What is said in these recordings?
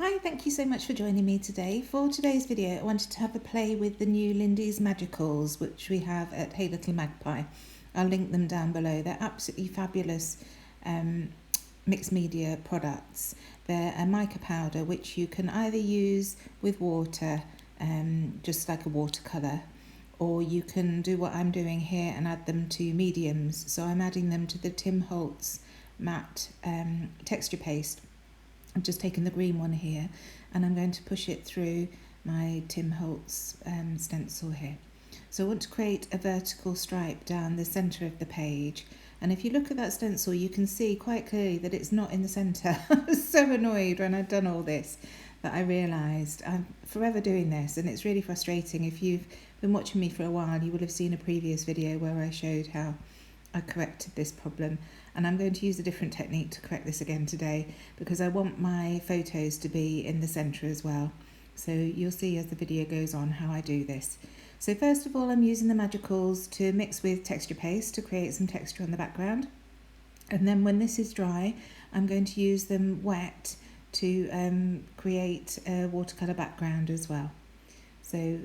Hi, thank you so much for joining me today. For today's video, I wanted to have a play with the new Lindy's Magicals, which we have at Hey Little Magpie. I'll link them down below. They're absolutely fabulous mixed media products. They're a mica powder, which you can either use with water, just like a watercolour, or you can do what I'm doing here and add them to mediums. So I'm adding them to the Tim Holtz matte texture paste. I've just taken the green one here and I'm going to push it through my Tim Holtz stencil here. So I want to create a vertical stripe down the centre of the page, and if you look at that stencil you can see quite clearly that it's not in the centre. I was so annoyed when I'd done all this that I realised I'm forever doing this, and it's really frustrating. If you've been watching me for a while, you will have seen a previous video where I showed how I corrected this problem, and I'm going to use a different technique to correct this again today because I want my photos to be in the centre as well. So you'll see as the video goes on how I do this. So first of all, I'm using the Magicals to mix with texture paste to create some texture on the background, and then when this is dry I'm going to use them wet to create a watercolour background as well. So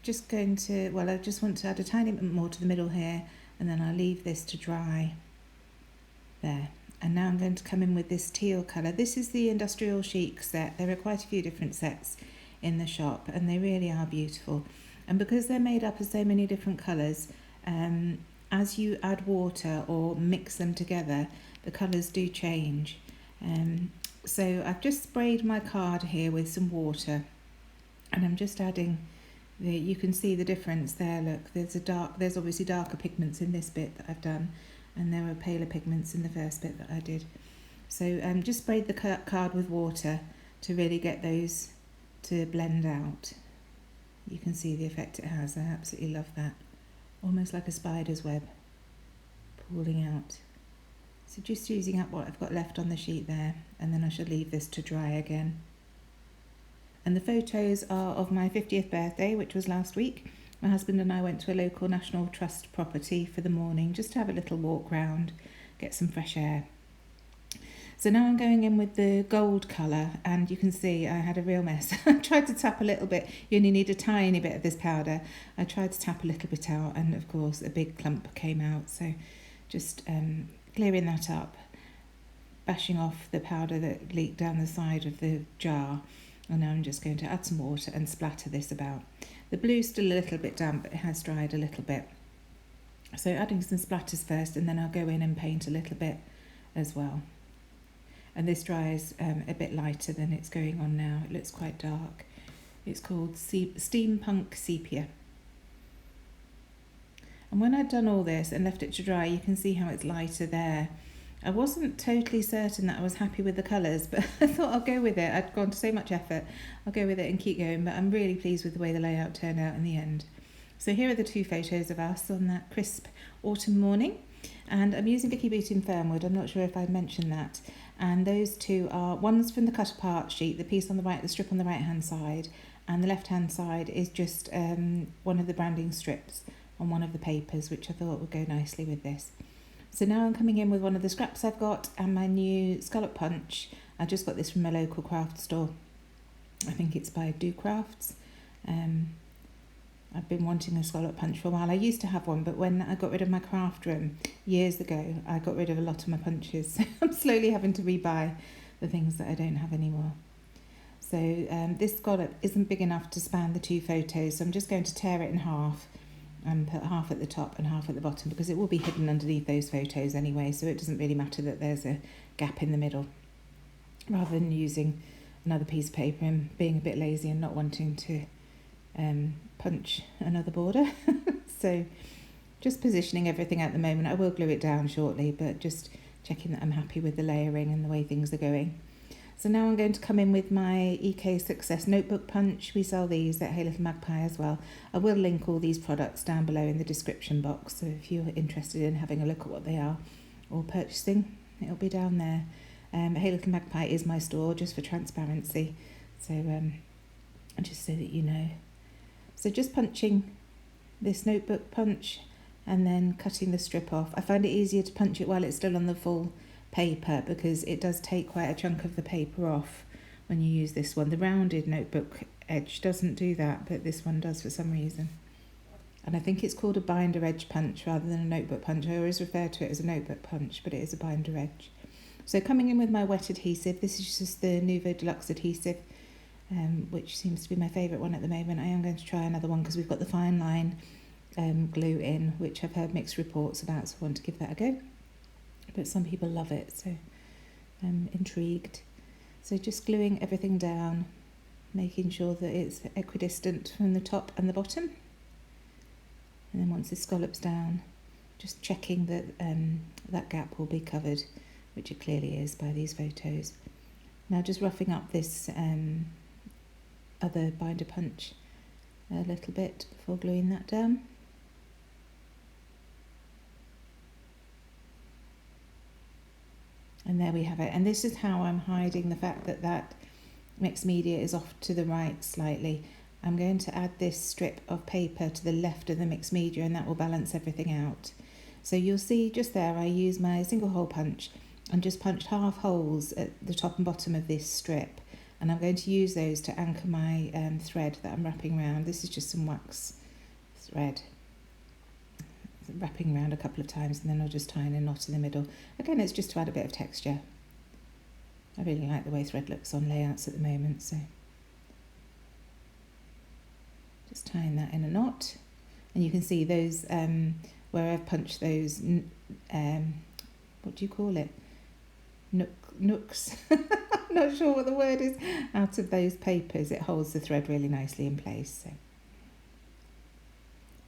just going to, well, I just want to add a tiny bit more to the middle here, and then I'll leave this to dry there. And now I'm going to come in with this teal colour. This is the Industrial Chic set. There are quite a few different sets in the shop and they really are beautiful. And because they're made up of so many different colours, as you add water or mix them together, the colours do change. So I've just sprayed my card here with some water, and I'm just adding you can see the difference there. Look, there's obviously darker pigments in this bit that I've done, and there were paler pigments in the first bit that I did. So just sprayed the card with water to really get those to blend out. You can see the effect it has. I absolutely love that. Almost like a spider's web pulling out. So just using up what I've got left on the sheet there, and then I shall leave this to dry again. And the photos are of my 50th birthday, which was last week. My husband and I went to a local National Trust property for the morning just to have a little walk round, get some fresh air. So now I'm going in with the gold colour, and you can see I had a real mess. I tried to tap a little bit. You only need a tiny bit of this powder. I tried to tap a little bit out, and of course a big clump came out. So just clearing that up, bashing off the powder that leaked down the side of the jar. And now I'm just going to add some water and splatter this about. The blue's still a little bit damp, but it has dried a little bit. So adding some splatters first, and then I'll go in and paint a little bit as well. And this dries a bit lighter than it's going on now. It looks quite dark. It's called Steampunk Sepia. And when I'd done all this and left it to dry, you can see how it's lighter there. I wasn't totally certain that I was happy with the colours, but I thought I'll go with it. I'd gone to so much effort. I'll go with it and keep going, but I'm really pleased with the way the layout turned out in the end. So here are the two photos of us on that crisp autumn morning. And I'm using Vicki Boutin Fernwood. I'm not sure if I'd mentioned that. And those two are, one's from the cut apart sheet, the piece on the right, the strip on the right hand side, and the left hand side is just one of the branding strips on one of the papers, which I thought would go nicely with this. So now I'm coming in with one of the scraps I've got and my new scallop punch. I just got this from a local craft store. I think it's by Do Crafts. I've been wanting a scallop punch for a while. I used to have one, but when I got rid of my craft room years ago, I got rid of a lot of my punches. So I'm slowly having to rebuy the things that I don't have anymore. So this scallop isn't big enough to span the two photos, so I'm just going to tear it in half and put half at the top and half at the bottom, because it will be hidden underneath those photos anyway, so it doesn't really matter that there's a gap in the middle, rather than using another piece of paper and being a bit lazy and not wanting to punch another border. So just positioning everything at the moment. I will glue it down shortly, but just checking that I'm happy with the layering and the way things are going. So now I'm going to come in with my EK Success notebook punch. We sell these at Hey Little Magpie as well. I will link all these products down below in the description box, so if you're interested in having a look at what they are or purchasing, it'll be down there. Hey Little Magpie is my store, just for transparency, so just so that you know. So just punching this notebook punch and then cutting the strip off. I find it easier to punch it while it's still on the full paper, because it does take quite a chunk of the paper off when you use this one. The rounded notebook edge doesn't do that, but this one does for some reason. And I think it's called a binder edge punch rather than a notebook punch. I always refer to it as a notebook punch, but it is a binder edge. So coming in with my wet adhesive, this is just the Nouveau Deluxe adhesive, which seems to be my favourite one at the moment. I am going to try another one because we've got the fine line glue in, which I've heard mixed reports about, so I want to give that a go. But some people love it, so I'm intrigued. So just gluing everything down, making sure that it's equidistant from the top and the bottom. And then once the scallops down, just checking that that gap will be covered, which it clearly is by these photos. Now just roughing up this other binder punch a little bit before gluing that down. And there we have it. And this is how I'm hiding the fact that that mixed media is off to the right slightly. I'm going to add this strip of paper to the left of the mixed media, and that will balance everything out. So you'll see just there I use my single hole punch and just punched half holes at the top and bottom of this strip, and I'm going to use those to anchor my thread that I'm wrapping around. This is just some wax thread, wrapping around a couple of times, and then I'll just tie in a knot in the middle. Again, it's just to add a bit of texture. I really like the way thread looks on layouts at the moment, so just tying that in a knot. And you can see those where I've punched those what do you call it, nooks I'm not sure what the word is, out of those papers. It holds the thread really nicely in place. So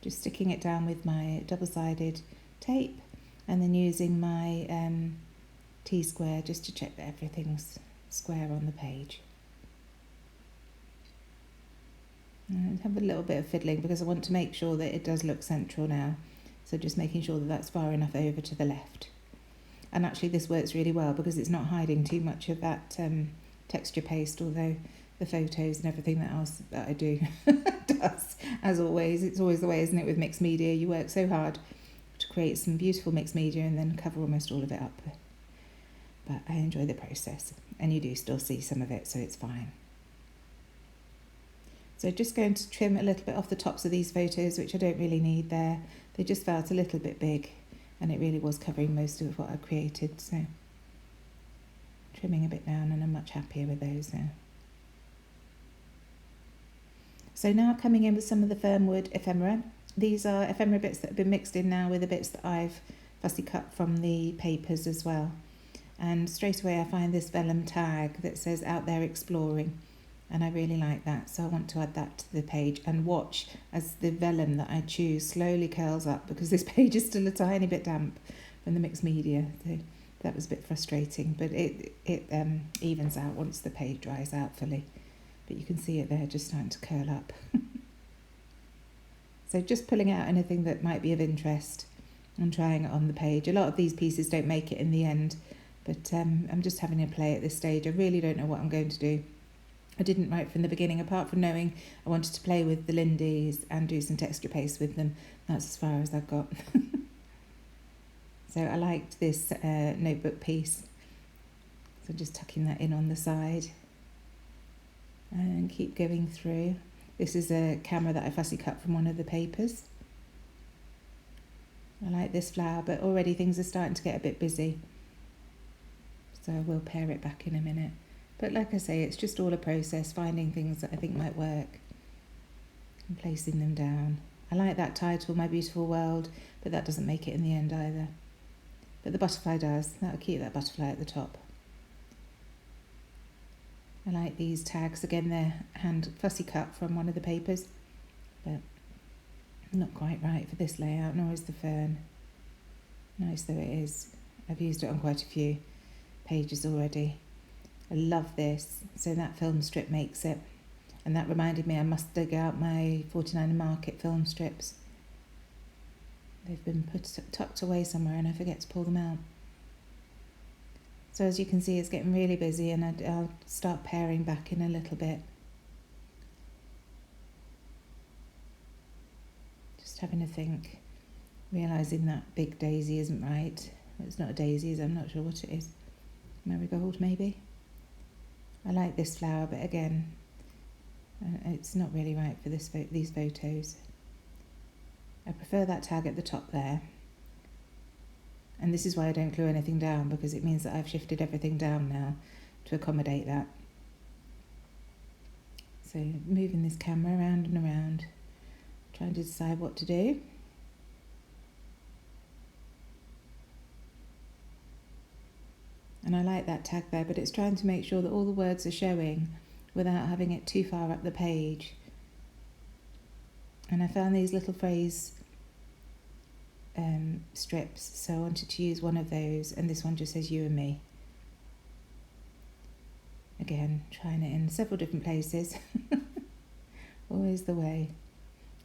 just sticking it down with my double-sided tape, and then using my T-square just to check that everything's square on the page. And have a little bit of fiddling because I want to make sure that it does look central now. So just making sure that that's far enough over to the left. And actually this works really well because it's not hiding too much of that texture paste, although the photos and everything that else that I do does. As always, it's always the way, isn't it, with mixed media? You work so hard to create some beautiful mixed media and then cover almost all of it up. But I enjoy the process, and you do still see some of it, so it's fine. So just going to trim a little bit off the tops of these photos, which I don't really need there. They just felt a little bit big, and it really was covering most of what I created. So trimming a bit down, and I'm much happier with those now. So now coming in with some of the Fernwood ephemera. These are ephemera bits that have been mixed in now with the bits that I've fussy cut from the papers as well. And straight away I find this vellum tag that says "Out There Exploring," and I really like that, so I want to add that to the page and watch as the vellum that I choose slowly curls up, because this page is still a tiny bit damp from the mixed media. So that was a bit frustrating, but it evens out once the page dries out fully. But you can see it there just starting to curl up. So just pulling out anything that might be of interest and trying it on the page. A lot of these pieces don't make it in the end, but I'm just having a play at this stage. I really don't know what I'm going to do. I didn't write from the beginning, apart from knowing I wanted to play with the Lindys and do some texture paste with them. That's as far as I've got. So I liked this notebook piece. So just tucking that in on the side. And keep going through. This is a camera that I fussy cut from one of the papers. I like this flower, but already things are starting to get a bit busy. So I will pare it back in a minute. But like I say, it's just all a process, finding things that I think might work and placing them down. I like that title, My Beautiful World, but that doesn't make it in the end either. But the butterfly does. That'll keep that butterfly at the top. I like these tags. Again, they're hand fussy cut from one of the papers, but not quite right for this layout, nor is the fern. Nice though it is. I've used it on quite a few pages already. I love this. So that film strip makes it. And that reminded me I must dig out my 49 Market film strips. They've been tucked away somewhere and I forget to pull them out. So as you can see, it's getting really busy, and I'll start paring back in a little bit. Just having a think, realising that big daisy isn't right. It's not a daisy, I'm not sure what it is. Marigold, maybe? I like this flower, but again, it's not really right for these photos. I prefer that tag at the top there. And this is why I don't glue anything down, because it means that I've shifted everything down now to accommodate that. So moving this camera around and around, trying to decide what to do. And I like that tag there, but it's trying to make sure that all the words are showing without having it too far up the page. And I found these little phrase strips, so I wanted to use one of those, and this one just says you and me. Again, trying it in several different places. Always the way.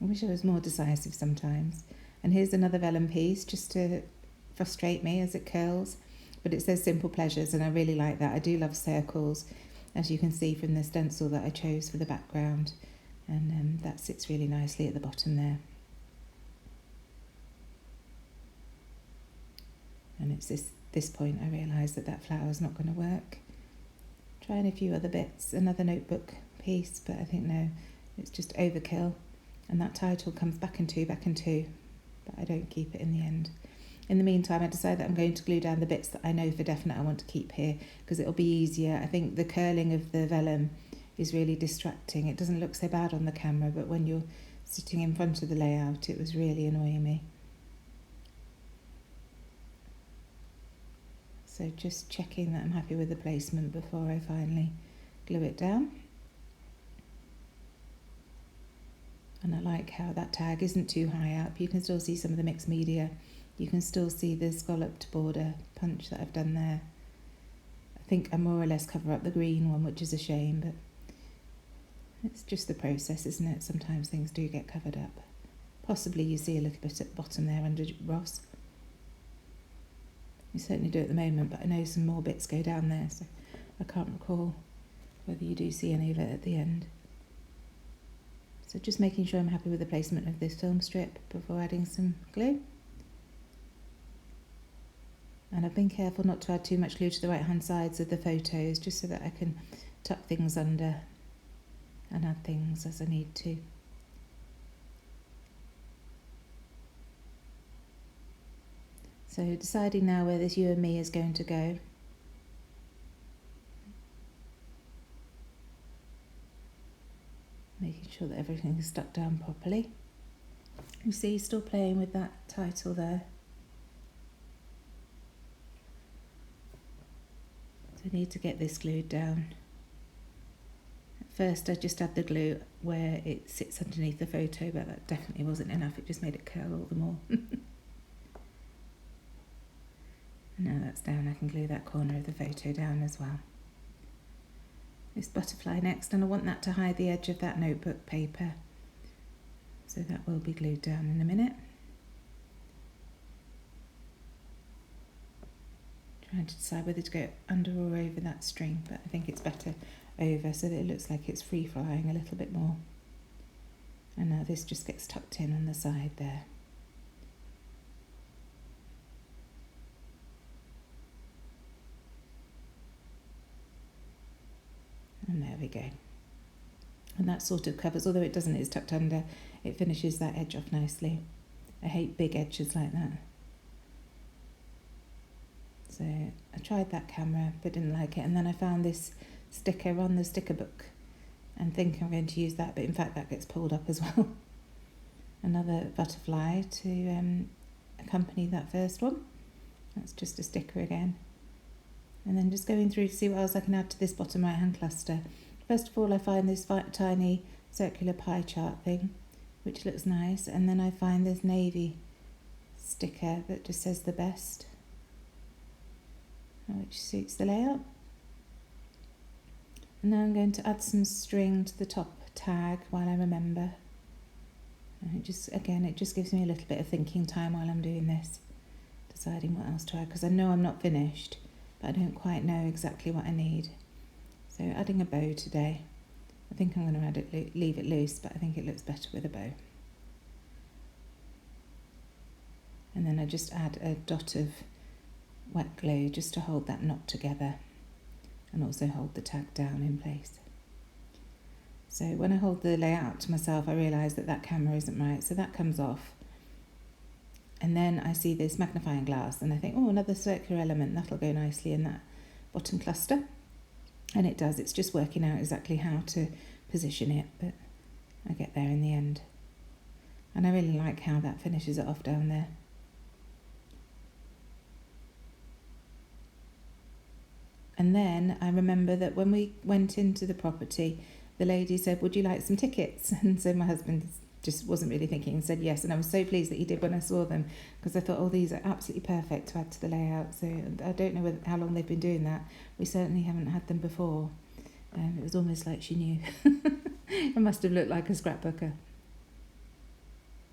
I wish I was more decisive sometimes. And here's another vellum piece just to frustrate me as it curls, but it says simple pleasures, and I really like that. I do love circles, as you can see from the stencil that I chose for the background, and that sits really nicely at the bottom there. And it's this point I realised that flower's not going to work. Trying a few other bits, another notebook piece, but I think no, it's just overkill. And that title comes back in two, but I don't keep it in the end. In the meantime, I decided that I'm going to glue down the bits that I know for definite I want to keep here, because it'll be easier. I think the curling of the vellum is really distracting. It doesn't look so bad on the camera, but when you're sitting in front of the layout, it was really annoying me. So just checking that I'm happy with the placement before I finally glue it down. And I like how that tag isn't too high up. You can still see some of the mixed media. You can still see the scalloped border punch that I've done there. I think I more or less cover up the green one, which is a shame, but it's just the process, isn't it? Sometimes things do get covered up. Possibly you see a little bit at the bottom there under Ross. You certainly do at the moment, but I know some more bits go down there, so I can't recall whether you do see any of it at the end. So just making sure I'm happy with the placement of this film strip before adding some glue. And I've been careful not to add too much glue to the right hand sides of the photos, just so that I can tuck things under and add things as I need to. So deciding now where this you and me is going to go. Making sure that everything is stuck down properly. You see, still playing with that title there. So I need to get this glued down. At first I just had the glue where it sits underneath the photo, but that definitely wasn't enough. It just made it curl all the more. Now that's down, I can glue that corner of the photo down as well. This butterfly next, and I want that to hide the edge of that notebook paper. So that will be glued down in a minute. Trying to decide whether to go under or over that string, but I think it's better over so that it looks like it's free flying a little bit more. And now this just gets tucked in on the side there. And there we go. And that sort of covers, although it doesn't, it's tucked under, it finishes that edge off nicely. I hate big edges like that. So I tried that camera but didn't like it, and then I found this sticker on the sticker book and think I'm going to use that, but in fact that gets pulled up as well. Another butterfly to accompany that first one. That's just a sticker again. And then just going through to see what else I can add to this bottom right hand cluster. First of all, I find this tiny circular pie chart thing, which looks nice, and then I find this navy sticker that just says the best, which suits the layout. And now I'm going to add some string to the top tag while I remember. And it just gives me a little bit of thinking time while I'm doing this, deciding what else to add, because I know I'm not finished, but I don't quite know exactly what I need. So adding a bow today. I think I'm going to leave it loose, but I think it looks better with a bow. And then I just add a dot of wet glue just to hold that knot together. and also hold the tag down in place. So when I hold the layout to myself, I realise that that camera isn't right, so that comes off. And then I see this magnifying glass and I think, oh, another circular element, that'll go nicely in that bottom cluster. And it does, it's just working out exactly how to position it, but I get there in the end. And I really like how that finishes it off down there. And then I remember that when we went into the property, the lady said, would you like some tickets? And so my husband just wasn't really thinking and said yes. And I was so pleased that he did when I saw them, because I thought, oh, these are absolutely perfect to add to the layout. So I don't know how long they've been doing that. We certainly haven't had them before. It was almost like she knew. It must have looked like a scrapbooker.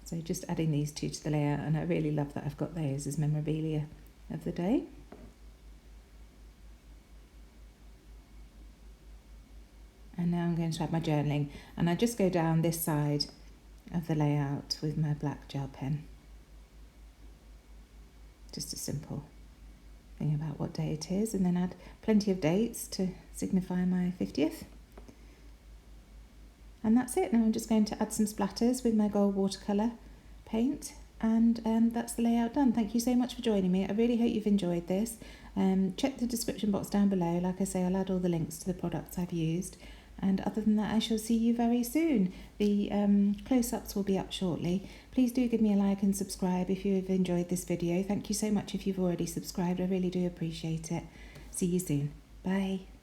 So just adding these two to the layout, and I really love that I've got those as memorabilia of the day. And now I'm going to add my journaling, and I just go down this side of the layout with my black gel pen. Just a simple thing about what day it is, and then add plenty of dates to signify my 50th. And that's it. Now I'm just going to add some splatters with my gold watercolour paint, and that's the layout done. Thank you so much for joining me. I really hope you've enjoyed this. Check the description box down below. Like I say, I'll add all the links to the products I've used. And other than that, I shall see you very soon. The close-ups will be up shortly. Please do give me a like and subscribe if you've enjoyed this video. Thank you so much if you've already subscribed. I really do appreciate it. See you soon. Bye.